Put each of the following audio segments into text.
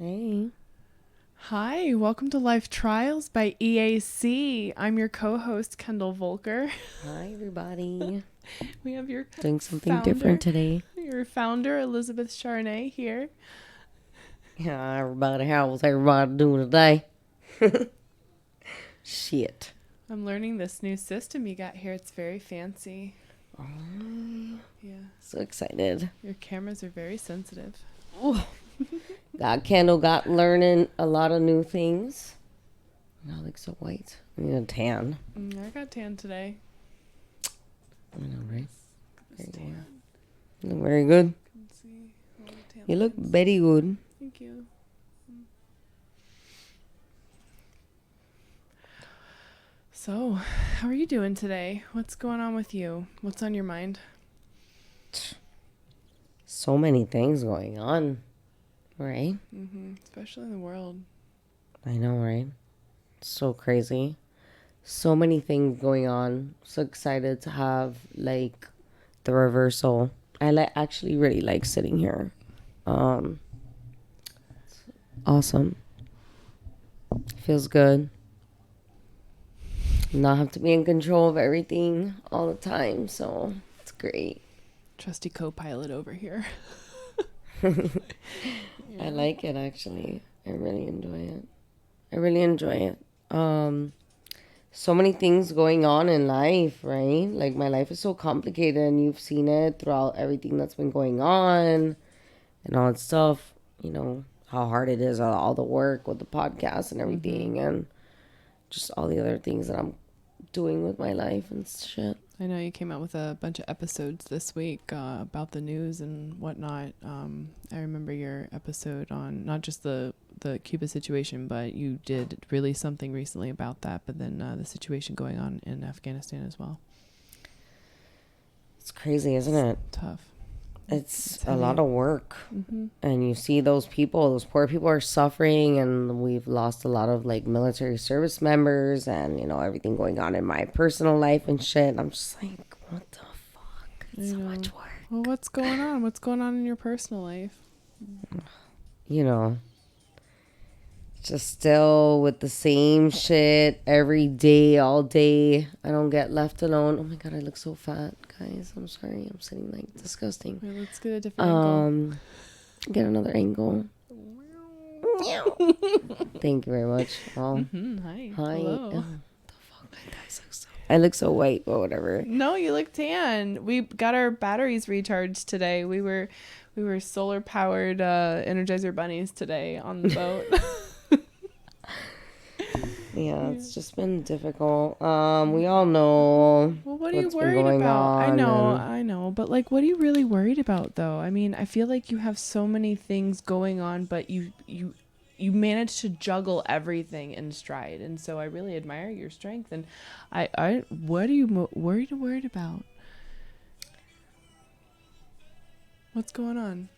Hey. Hi, welcome to Life Trials by EAC. I'm your co-host, Kendall Volker. Hi, everybody. We have your Doing something different today. Your founder, Elizabeth Charnay, here. Yeah, everybody. How's everybody doing today? Shit. I'm learning this new system you got here. It's very fancy. Oh, Yeah. so excited. Your cameras are very sensitive. Kendall got learning a lot of new things. I look so white. I need a tan. I got tan today. I know, right? Tan. You look very good. See. You look very good. Thank you. So, how are you doing today? What's going on with you? What's on your mind? So many things going on, right? Especially in the world. I know, right? So crazy. So many things going on. So excited to have like the reversal. I actually really like sitting here. Awesome. Feels good. Not have to be in control of everything all the time. So it's great. Trusty co-pilot over here. I like it actually. I really enjoy it. So many things going on in life, right? Like my life is so complicated and you've seen it throughout everything that's been going on and all that stuff. You know, how hard it is, all the work with the podcast and everything and just all the other things that I'm doing with my life and shit. I know you came out with a bunch of episodes this week about the news and whatnot. I remember your episode on not just the Cuba situation, but you did release something recently about that, but then the situation going on in Afghanistan as well. It's crazy, isn't it? Tough. It's a lot of work. And you see those poor people are suffering, and we've lost a lot of like military service members and, you know, everything going on in my personal life and shit. I'm just like, what the fuck? It's so much work. Well, what's going on? What's going on in your personal life? You know, just still with the same shit every day, all day. I don't get left alone. Oh my God, I look so fat, guys. I'm sorry. I'm sitting like disgusting. Wait, let's get a different angle. Get another angle. Thank you very much. Hi. Hi. Hello. The fuck? I look so white, but whatever. No, you look tan. We got our batteries recharged today. We were solar powered Energizer bunnies today on the boat. Yeah, it's just been difficult. We all know. Well, what are you worried about? I know, but like, what are you really worried about, though? I mean, I feel like you have so many things going on, but you manage to juggle everything in stride, and so I really admire your strength. And what are you worried about? What's going on?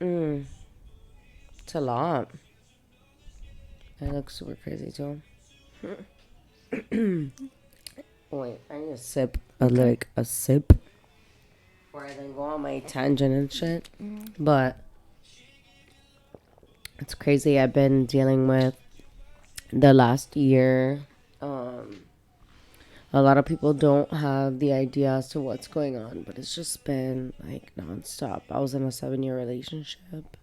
It's a lot. I look super crazy too. Wait, I need a sip. A sip. Before I then go on my tangent and shit. But it's crazy. I've been dealing with the last year. A lot of people don't have the idea as to what's going on, but it's just been like nonstop. I was in a 7-year relationship.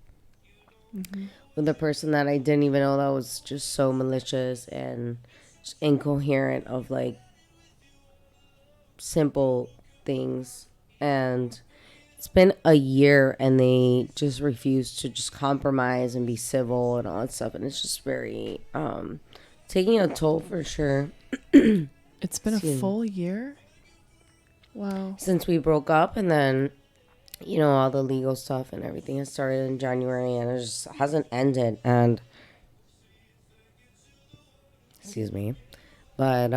With a person that I didn't even know, that was just so malicious and just incoherent of like simple things. And it's been a year and they just refuse to just compromise and be civil and all that stuff. And it's just very taking a toll for sure. It's been a full year? Wow. Since we broke up, and then, you know, all the legal stuff and everything has started in January and it just hasn't ended. And excuse me. But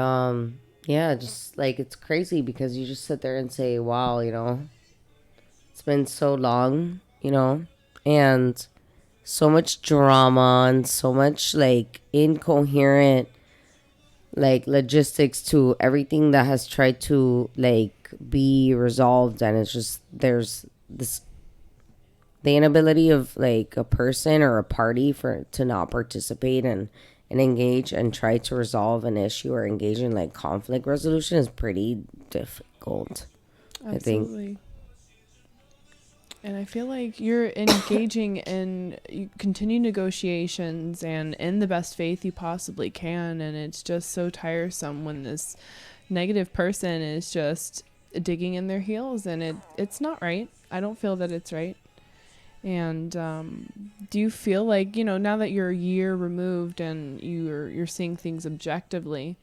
yeah, just like it's crazy because you just sit there and say, wow, you know, it's been so long, you know, and so much drama and so much like incoherent like logistics to everything that has tried to like be resolved, and it's just there's this the inability of like a person or a party for to not participate and engage and try to resolve an issue or engage in like conflict resolution is pretty difficult. Absolutely. I think. And I feel like you're engaging in continued negotiations and in the best faith you possibly can. And it's just so tiresome when this negative person is just digging in their heels, and it's not right. I don't feel that it's right. And do you feel like, now that you're a year removed and you're seeing things objectively,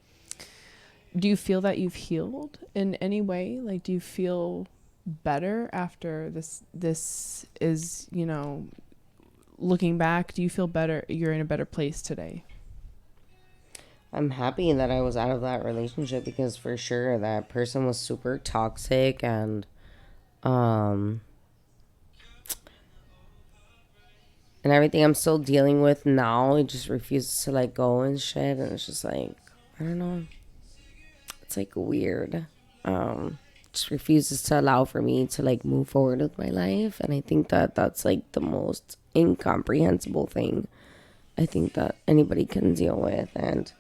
do you feel that you've healed in any way? Like, do you feel better after this is, looking back, do you feel better? You're in a better place today? I'm happy that I was out of that relationship, because for sure that person was super toxic, and everything I'm still dealing with now, it just refuses to let go and shit. And it's just like, I don't know. It's like weird. Just refuses to allow for me to like move forward with my life. And I think that that's like the most incomprehensible thing I think that anybody can deal with. And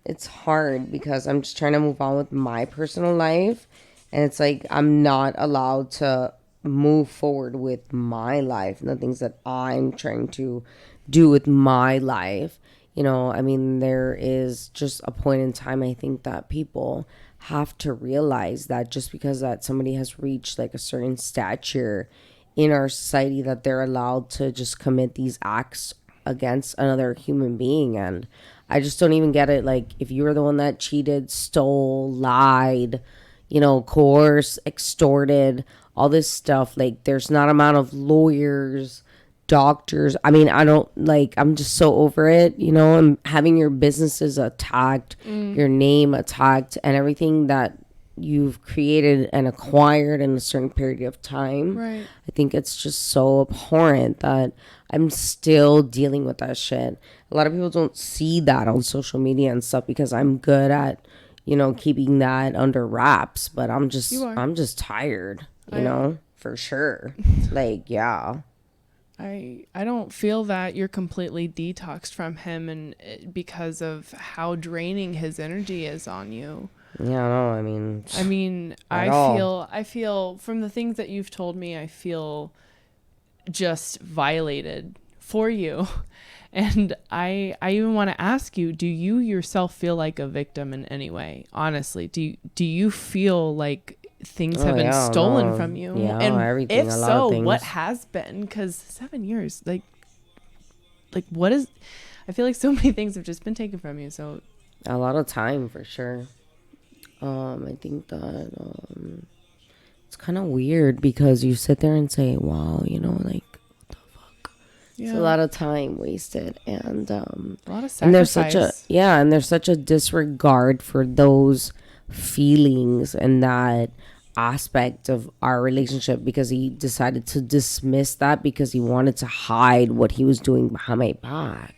it's hard because I'm just trying to move on with my personal life. And it's like, I'm not allowed to move forward with my life and the things that I'm trying to do with my life. I mean, there is just a point in time, I think, that people have to realize that just because that somebody has reached like a certain stature in our society, that they're allowed to just commit these acts against another human being. And I just don't even get it. Like, if you were the one that cheated, stole, lied, coerced, extorted, all this stuff, like, there's not amount of lawyers, doctors. I mean, I'm just so over it, and having your businesses attacked, your name attacked, and everything that you've created and acquired in a certain period of time. Right. I think it's just so abhorrent that I'm still dealing with that shit. A lot of people don't see that on social media and stuff, because I'm good at, keeping that under wraps, but I'm just tired, for sure. Like, yeah. I don't feel that you're completely detoxed from him, and because of how draining his energy is on you. Yeah, no, I mean, I feel from the things that you've told me, I feel just violated for you. And I even want to ask you, do you yourself feel like a victim in any way? Honestly, do you feel like things have been stolen from you? Yeah, and everything. If a lot so, of things. what has been? Because 7 years, like what is? I feel like so many things have just been taken from you. So a lot of time, for sure. I think that it's kind of weird, because you sit there and say, wow, like, what the fuck? Yeah. It's a lot of time wasted, and a lot of sacrifice. And there's such a disregard for those feelings and that aspect of our relationship, because he decided to dismiss that because he wanted to hide what he was doing behind my back.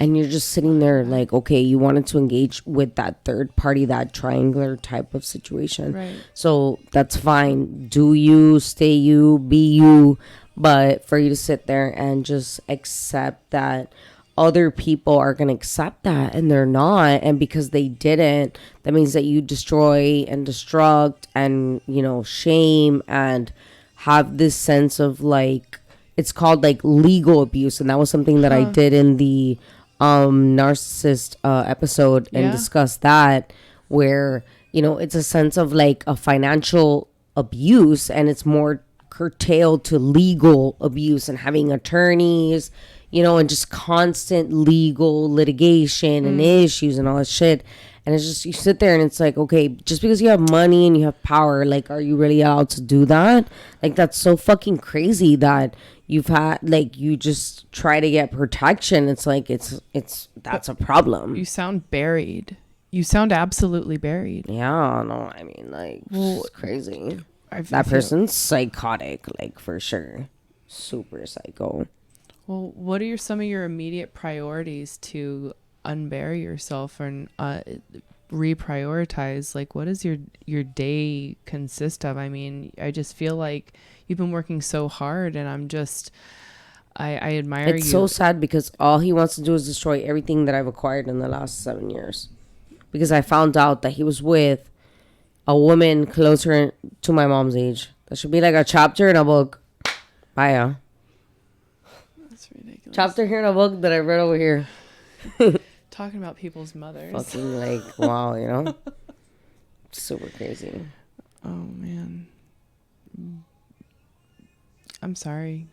And you're just sitting there like, okay, you wanted to engage with that third party, that triangular type of situation. Right. So that's fine. Do you, stay you, be you. But for you to sit there and just accept that other people are going to accept that, and they're not. And because they didn't, that means that you destroy and destruct and, shame and have this sense of like, it's called like legal abuse. And that was something that I did in the narcissist episode, and discuss that, where it's a sense of like a financial abuse, and it's more curtailed to legal abuse and having attorneys, and just constant legal litigation and issues and all that shit. And it's just, you sit there and it's like, okay, just because you have money and you have power, like, are you really allowed to do that? Like, that's so fucking crazy that you've had, like, you just try to get protection. It's like, that's a problem. You sound buried. You sound absolutely buried. Yeah, no, I mean, like, it's crazy. That person's psychotic, like, for sure. Super psycho. Well, what are some of your immediate priorities to unbury yourself and reprioritize, like, what does your day consist of? I mean, I just feel like you've been working so hard, and I admire you. It's so sad because all he wants to do is destroy everything that I've acquired in the last 7 years. Because I found out that he was with a woman closer to my mom's age. That should be like a chapter in a book. Bye. That's ridiculous. Chapter here in a book that I read over here. Talking about people's mothers. Fucking like, wow, you know? Super crazy. Oh, man. I'm sorry.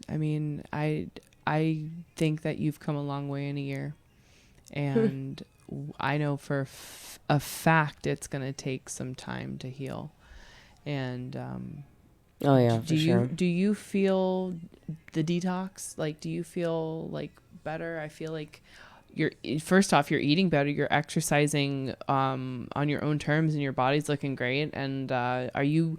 I mean, I think that you've come a long way in a year. And I know for a fact it's going to take some time to heal. And oh, yeah, for sure. Do you feel the detox? Like, do you feel like better? I feel like first off, you're eating better, you're exercising on your own terms, and your body's looking great. And are you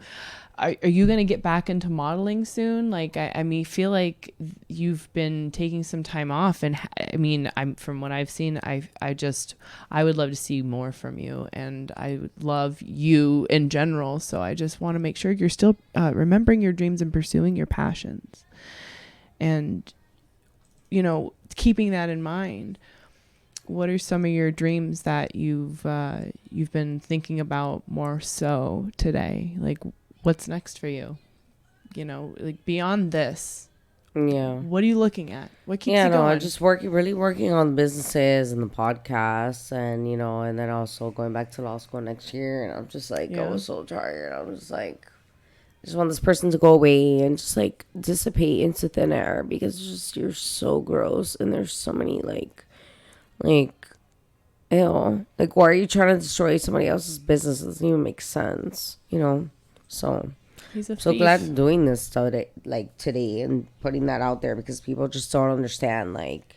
going to get back into modeling soon? Like, I mean, feel like you've been taking some time off, and I mean, from what I've seen, I would love to see more from you, and I love you in general. So I just want to make sure you're still remembering your dreams and pursuing your passions, and, you know, keeping that in mind. What are some of your dreams that you've been thinking about more so today? Like, what's next for you? You know, like, beyond this. Yeah. What are you looking at? What keeps you going? I'm just really working on businesses and the podcasts, and, you know, and then also going back to law school next year. And I'm just like, I was so tired. I'm just like, I just want this person to go away and just like dissipate into thin air, because it's just, you're so gross, and there's so many like, ew. Like, why are you trying to destroy somebody else's business? It doesn't even make sense, you know? So, so glad I'm doing this today, today, and putting that out there, because people just don't understand, like,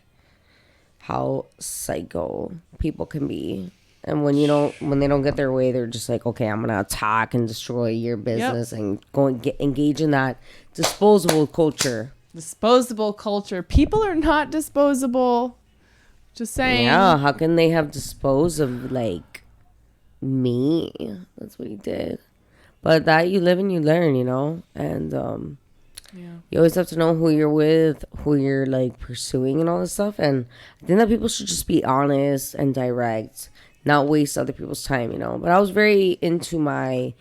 how psycho people can be. And when they don't get their way, they're just like, okay, I'm going to attack and destroy your business, and go and engage in that disposable culture. Disposable culture. People are not disposable. Just saying. Yeah, how can they have disposed of, like, me? That's what he did. But that you live and you learn, you know? And you always have to know who you're with, who you're, like, pursuing and all this stuff. And I think that people should just be honest and direct, not waste other people's time, you know? But I was very into my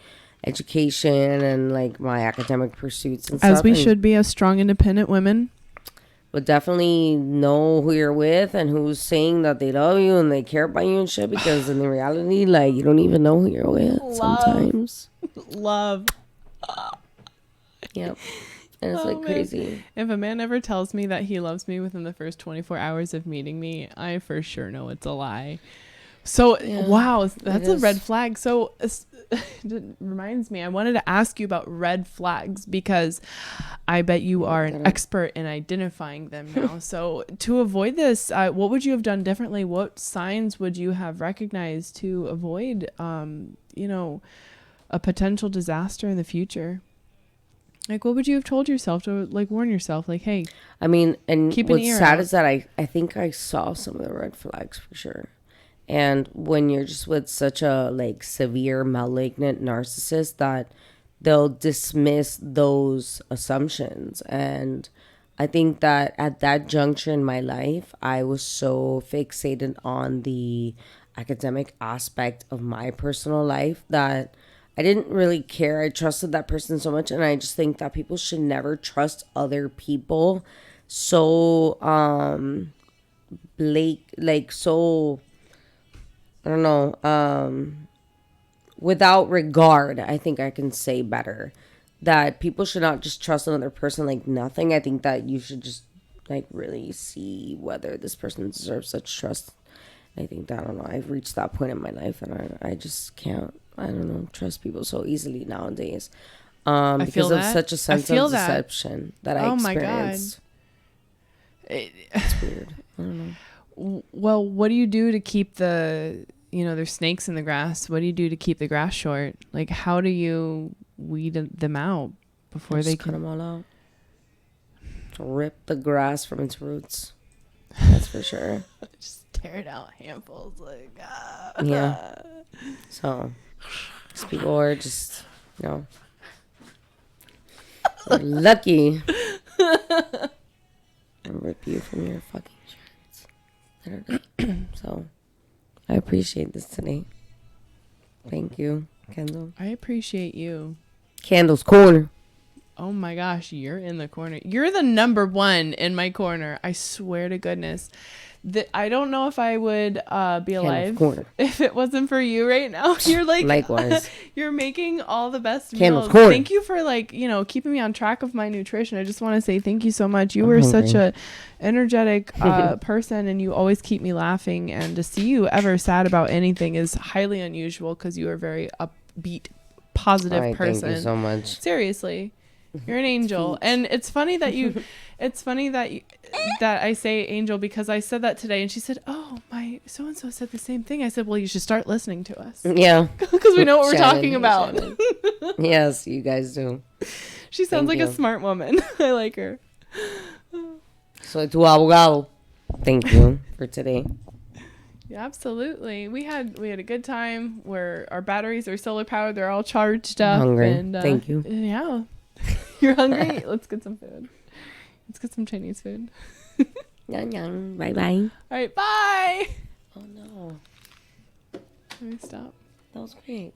education and, like, my academic pursuits and stuff. As we should be, as strong, independent women. But definitely know who you're with and who's saying that they love you and they care about you and shit, because in the reality, like, you don't even know who you're with sometimes. Love. Yep. And it's like crazy. If a man ever tells me that he loves me within the first 24 hours of meeting me, I for sure know it's a lie. So, wow, that's a red flag. So, it reminds me, I wanted to ask you about red flags, because I bet you are an expert in identifying them now. So, to avoid this, what would you have done differently? What signs would you have recognized to avoid, you know, a potential disaster in the future? Like, what would you have told yourself to, like, warn yourself? Like, hey, I mean, and what's sad is that I think I saw some of the red flags for sure. And when you're just with such a, like, severe malignant narcissist, that they'll dismiss those assumptions. And I think that at that juncture in my life, I was so fixated on the academic aspect of my personal life that I didn't really care. I trusted that person so much. And I just think that people should never trust other people so, so... I don't know, without regard, I think I can say better. That people should not just trust another person like nothing. I think that you should just, like, really see whether this person deserves such trust. I think that, I don't know, I've reached that point in my life that I just can't, I don't know, trust people so easily nowadays. Because of such a sense of deception that I experienced. Oh my God. It's weird. I don't know. Well, what do you do to keep there's snakes in the grass. What do you do to keep the grass short? Like, how do you weed them out before they cut them all out? Rip the grass from its roots. That's for sure. Just tear it out handfuls. Like, Yeah. So, these people are just, they're lucky. And rip you from your fucking shirts. So, I appreciate this today. Thank you, Kendall. I appreciate you. Candle's Corner. Oh my gosh, you're in the corner. You're the number one in my corner. I swear to goodness. I don't know if I would be alive if it wasn't for you right now. You're like, likewise. You're making all the best Candle's meals. Corner. Thank you for keeping me on track of my nutrition. I just want to say thank you so much. You were such a energetic person, and you always keep me laughing. And to see you ever sad about anything is highly unusual because you are a very upbeat, positive person. Thank you so much. Seriously. You're an angel. And it's funny that that I say angel because I said that today and she said, oh, my so-and-so said the same thing. I said, well, you should start listening to us. Yeah. Because we know what we're talking about. Yes, you guys do. She sounds like a smart woman. I like her. Soy tu abogado. Thank you for today. Yeah, absolutely. We had a good time where our batteries are solar powered. They're all charged up. Hungry. And, thank you. Yeah. You're hungry? Let's get some food. Let's get some Chinese food. Yang yang. Bye bye. All right, bye. Oh no. Let me stop. That was great.